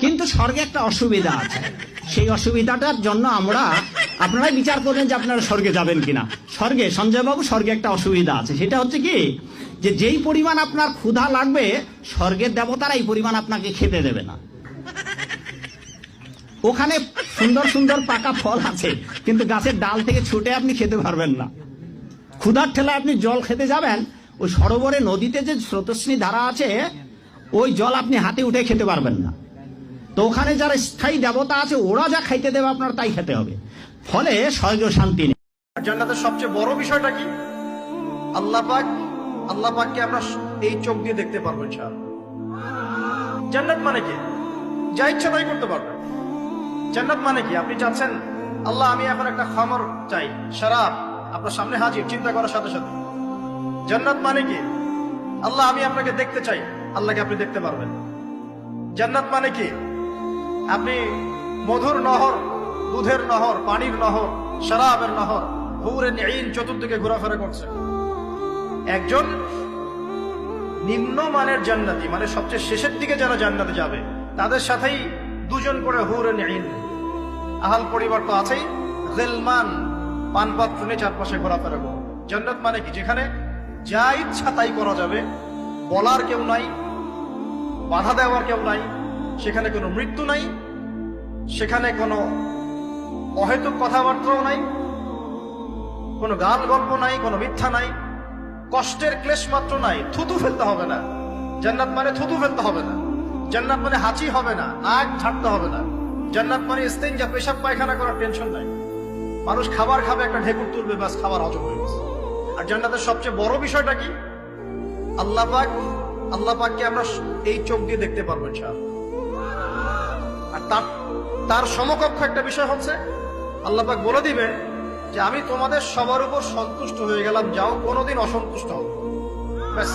কিন্তু স্বর্গে একটা অসুবিধা আছে, সেই অসুবিধাটার জন্য আপনারাই বিচার করবেন যে আপনারা স্বর্গে যাবেন কিনা। স্বর্গে, সঞ্জয় বাবু, স্বর্গে একটা অসুবিধা আছে, সেটা হচ্ছে কি, যে যেই পরিমাণ আপনার ক্ষুধা লাগবে স্বর্গের দেবতারা এই পরিমাণ আপনাকে খেতে দেবে না। ওখানে সুন্দর সুন্দর পাকা ফল আছে, কিন্তু গাছের ডাল থেকে ছুটে আপনি খেতে পারবেন না। ক্ষুধার ঠেলায় আপনি জল খেতে যাবেন, ওই সরোবরে নদীতে যে স্রোতস্বিনী ধারা আছে, ওই জল আপনি হাতে উঠে খেতে পারবেন না। তো ওখানে যারা স্থায়ী দেবতা আছে, ওরা যা খাইতে দেবে আপনার তাই খেতে হবে, ফলে স্বর্গীয় শান্তি নেই। জান্নাতের সবচেয়ে বড় বিষয়টা কি? আল্লাহ পাককে আমরা এই চোখ দিয়ে দেখতে পারবো ইনশাআল্লাহ। জান্নাত মানে কি? যা ইচ্ছা তাই করতে পারবেন। জান্নাত মানে কি? আপনি চাচ্ছেন, আল্লাহ আমি এখন একটা খামর চাই, শরাব আপনার সামনে হাজির, চিন্তা করার সাথে সাথে। জান্নাত মানে কি? আল্লাহ আমি আপনাকে দেখতে চাই, আল্লাহকে আপনি দেখতে পারবেন। জান্নাত মানে কি? আপনি মধুর নহর, দুধের নহর, পানির নহর, শরাবের নহর, হুরুন ঈন চতুর্দিকে ঘোরাফেরা করছে। একজন নিম্নমানের জান্নাতি, মানে সবচেয়ে শেষের দিকে যারা জান্নাতে যাবে, তাদের সাথেই দুজন করে হুরুন ঈন, আহাল পরিবার তো আছেই, গিলমান পানপাত্র নিয়ে চারপাশে ঘোরাফেরা করবে। জান্নাত মানে কি? যেখানে যা ইচ্ছা তাই করা যাবে, বলার কেউ নাই, বাধা দেওয়ার কেউ নাই, সেখানে কোনো মৃত্যু নাই, সেখানে কোনো অহেতুক কথাবার্তাও নাই, কোনো গান গল্প নাই, কোনো মিথ্যা নাই, কষ্টের ক্লেশ মাত্র নাই, থুতু ফেলতে হবে না। জান্নাত মানে থুতু ফেলতে হবে না। জান্নাত মানে হাঁচি হবে না, নাক ঝাড়তে হবে না। জান্নাত মানে ইস্তেঞ্জা, পেশাব পায়খানা করার টেনশন নাই। মানুষ খাবার খাবে, একটা ঢেকুর তুলবে, ব্যাস খাবার হজম হয়ে গেছে। আর জান্নাতের সবচেয়ে বড় বিষয়টা কি? আল্লাহ পাককে আমরা এই চোখ দিয়ে দেখতে পারবো ইনশাআল্লাহ। আর তার সমকক্ষ একটা বিষয় হচ্ছে, আল্লাহ পাক বলে দিবেন যে আমি তোমাদের সবার উপর সন্তুষ্ট হয়ে গেলাম, যাও কোনোদিন অসন্তুষ্ট হবে। ব্যাস,